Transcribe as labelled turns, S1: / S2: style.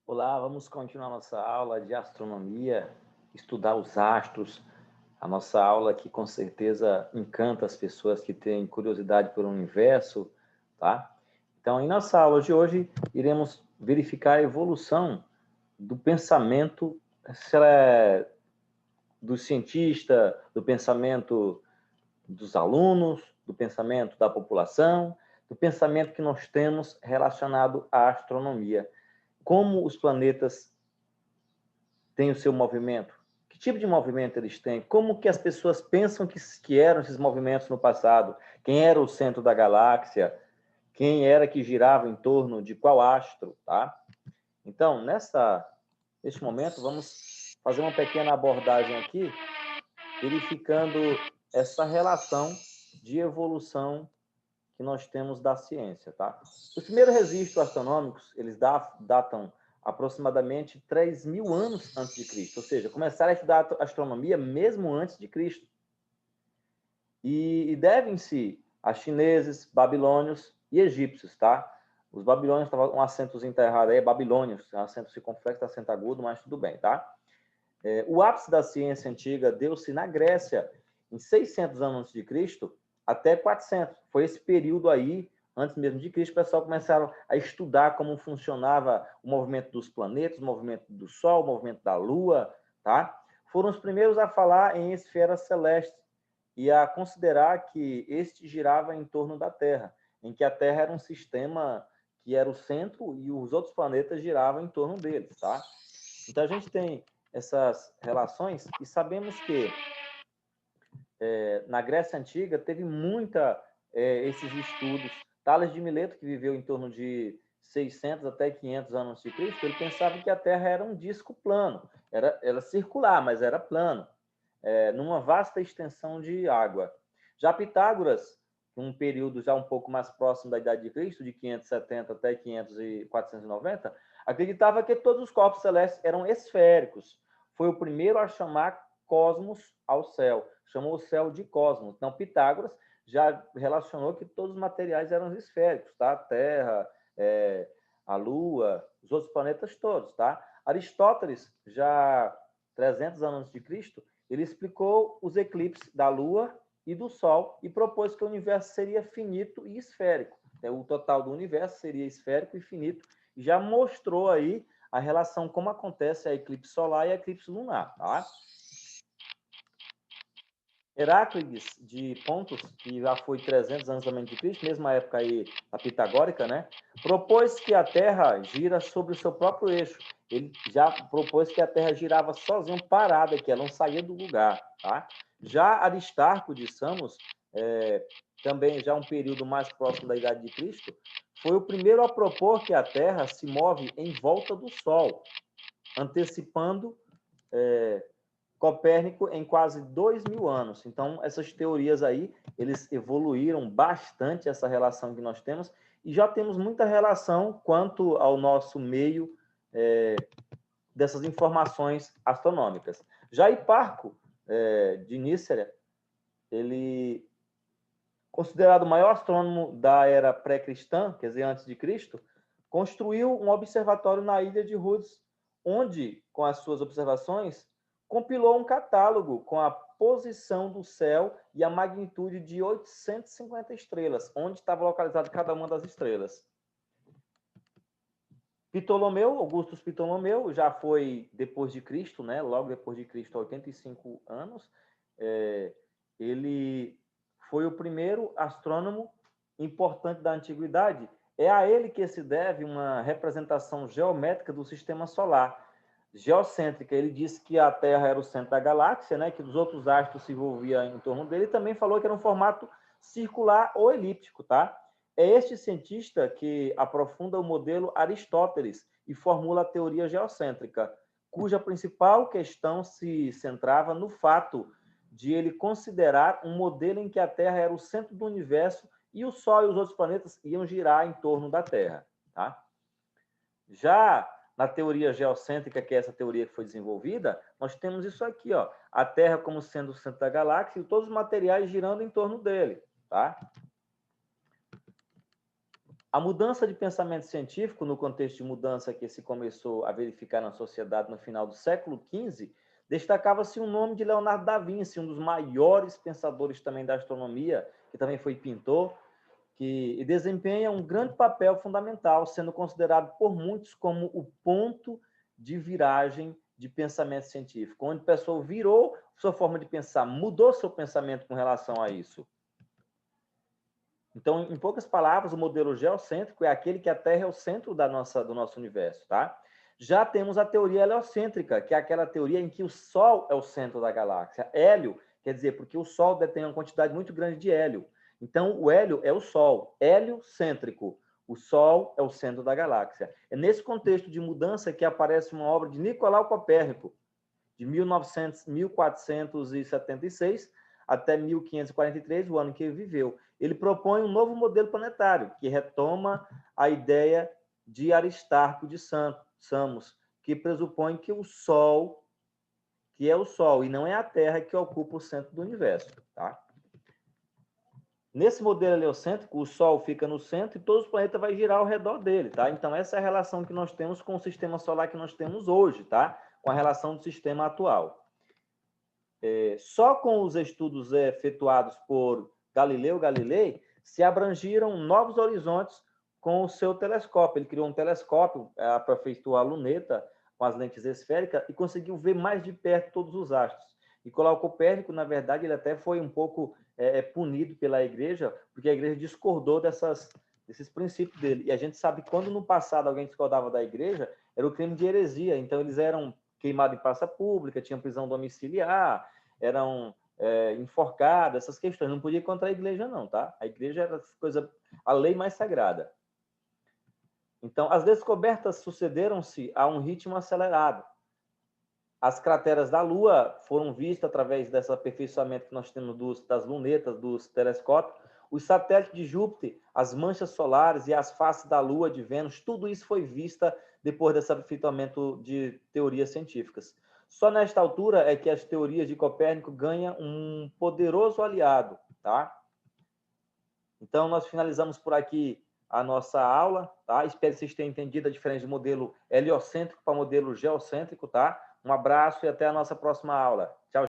S1: Olá, vamos continuar nossa aula de astronomia, estudar os astros, a nossa aula que com certeza encanta as pessoas que têm curiosidade pelo universo, tá? Então, em nossa aula de hoje, iremos verificar a evolução do pensamento, se ela é do cientista, do pensamento dos alunos, do pensamento da população, do pensamento que nós temos relacionado à astronomia. Como os planetas têm o seu movimento? Que tipo de movimento eles têm? Como que as pessoas pensam que eram esses movimentos no passado? Quem era o centro da galáxia? Quem era que girava em torno de qual astro? Tá? Então, neste momento, vamos fazer uma pequena abordagem aqui, verificando essa relação de evolução que nós temos da ciência, tá? Os primeiros registros astronômicos, eles datam aproximadamente 3.000 anos antes de Cristo, ou seja, começaram a estudar astronomia mesmo antes de Cristo. E devem-se a chineses, babilônios e egípcios, tá? Os babilônios estavam um acentozinho errado aí, babilônios, acento circunflexo, acento agudo, mas tudo bem, tá? O ápice da ciência antiga deu-se na Grécia, em 600 anos antes de Cristo, até 400. Foi esse período aí, antes mesmo de Cristo, o pessoal começaram a estudar como funcionava o movimento dos planetas, o movimento do Sol, o movimento da Lua, tá? Foram os primeiros a falar em esferas celestes e a considerar que este girava em torno da Terra, em que a Terra era um sistema que era o centro e os outros planetas giravam em torno deles, tá? Então a gente tem essas relações e sabemos que na Grécia Antiga teve esses estudos. Tales de Mileto, que viveu em torno de 600 até 500 anos antes de Cristo, ele pensava que a Terra era um disco plano, era circular, mas era plano, numa vasta extensão de água. Já Pitágoras, um período já um pouco mais próximo da Idade de Cristo, de 570 até 500 e 490, acreditava que todos os corpos celestes eram esféricos. Foi o primeiro a chamar cosmos ao céu, chamou o céu de cosmos. Então, Pitágoras já relacionou que todos os materiais eram esféricos, tá? A Terra, a Lua, os outros planetas todos, tá? Aristóteles, já 300 anos antes de Cristo, ele explicou os eclipses da Lua e do Sol e propôs que o universo seria finito e esférico. O total do universo seria esférico e finito. E já mostrou aí a relação como acontece a eclipse solar e a eclipse lunar, tá? Heráclides de Pontos, que já foi 300 anos antes de Cristo, mesma época aí a pitagórica, né? Propôs que a Terra gira sobre o seu próprio eixo. Ele já propôs que a Terra girava sozinha, parada, que ela não saía do lugar, tá? Já Aristarco de Samos, também já um período mais próximo da Idade de Cristo, foi o primeiro a propor que a Terra se move em volta do Sol, antecipando Copérnico em quase 2.000 anos. Então, essas teorias aí, eles evoluíram bastante essa relação que nós temos e já temos muita relação quanto ao nosso meio dessas informações astronômicas. Já Hiparco de Nícera, ele considerado o maior astrônomo da era pré-cristã, quer dizer, antes de Cristo, construiu um observatório na ilha de Rhodes, onde, com as suas observações, compilou um catálogo com a posição do céu e a magnitude de 850 estrelas, onde estava localizada cada uma das estrelas. Ptolomeu, Augustus Ptolomeu, já foi depois de Cristo, né? Logo depois de Cristo, 85 anos. Ele foi o primeiro astrônomo importante da antiguidade. É a ele que se deve uma representação geométrica do sistema solar. Geocêntrica, ele disse que a Terra era o centro da galáxia, né, que os outros astros se envolviam em torno dele, e também falou que era um formato circular ou elíptico, tá? É este cientista que aprofunda o modelo Aristóteles e formula a teoria geocêntrica, cuja principal questão se centrava no fato de ele considerar um modelo em que a Terra era o centro do universo e o Sol e os outros planetas iam girar em torno da Terra, tá? Já na teoria geocêntrica, que é essa teoria que foi desenvolvida, nós temos isso aqui, ó, a Terra como sendo o centro da galáxia e todos os materiais girando em torno dele, tá? A mudança de pensamento científico, no contexto de mudança que se começou a verificar na sociedade no final do século XV, destacava-se o nome de Leonardo da Vinci, um dos maiores pensadores também da astronomia, que também foi pintor, que desempenha um grande papel fundamental, sendo considerado por muitos como o ponto de viragem de pensamento científico, onde a pessoa virou sua forma de pensar, mudou seu pensamento com relação a isso. Então, em poucas palavras, o modelo geocêntrico é aquele que a Terra é o centro do nosso universo, tá? Já temos a teoria heliocêntrica, que é aquela teoria em que o Sol é o centro da galáxia. Hélio quer dizer porque o Sol detém uma quantidade muito grande de hélio. Então, o hélio é o Sol, heliocêntrico. O Sol é o centro da galáxia. É nesse contexto de mudança que aparece uma obra de Nicolau Copérnico, de 1476 até 1543, o ano que ele viveu. Ele propõe um novo modelo planetário, que retoma a ideia de Aristarco de Samos, que pressupõe que o Sol, que é o Sol, e não é a Terra que ocupa o centro do universo. Tá? Nesse modelo heliocêntrico, o Sol fica no centro e todos os planetas vão girar ao redor dele. Tá? Então, essa é a relação que nós temos com o sistema solar que nós temos hoje, tá? Com a relação do sistema atual. Só com os estudos efetuados por Galileu Galilei se abrangiram novos horizontes com o seu telescópio. Ele criou um telescópio, aperfeiçoou a luneta com as lentes esféricas e conseguiu ver mais de perto todos os astros. Nicolau Copérnico, na verdade, ele até foi um pouco punido pela igreja, porque a igreja discordou desses princípios dele. E a gente sabe que quando no passado alguém discordava da igreja, era o crime de heresia. Então, eles eram queimados em praça pública, tinham prisão domiciliar, eram enforcados, essas questões. Não podia ir contra a igreja, não, tá? A igreja era a lei mais sagrada. Então, as descobertas sucederam-se a um ritmo acelerado. As crateras da Lua foram vistas através desse aperfeiçoamento que nós temos das lunetas, dos telescópios. Os satélites de Júpiter, as manchas solares e as faces da Lua, de Vênus, tudo isso foi vista depois desse aperfeiçoamento de teorias científicas. Só nesta altura é que as teorias de Copérnico ganham um poderoso aliado, tá? Então, nós finalizamos por aqui a nossa aula, tá? Espero que vocês tenham entendido a diferença de modelo heliocêntrico para modelo geocêntrico, tá? Um abraço e até a nossa próxima aula. Tchau.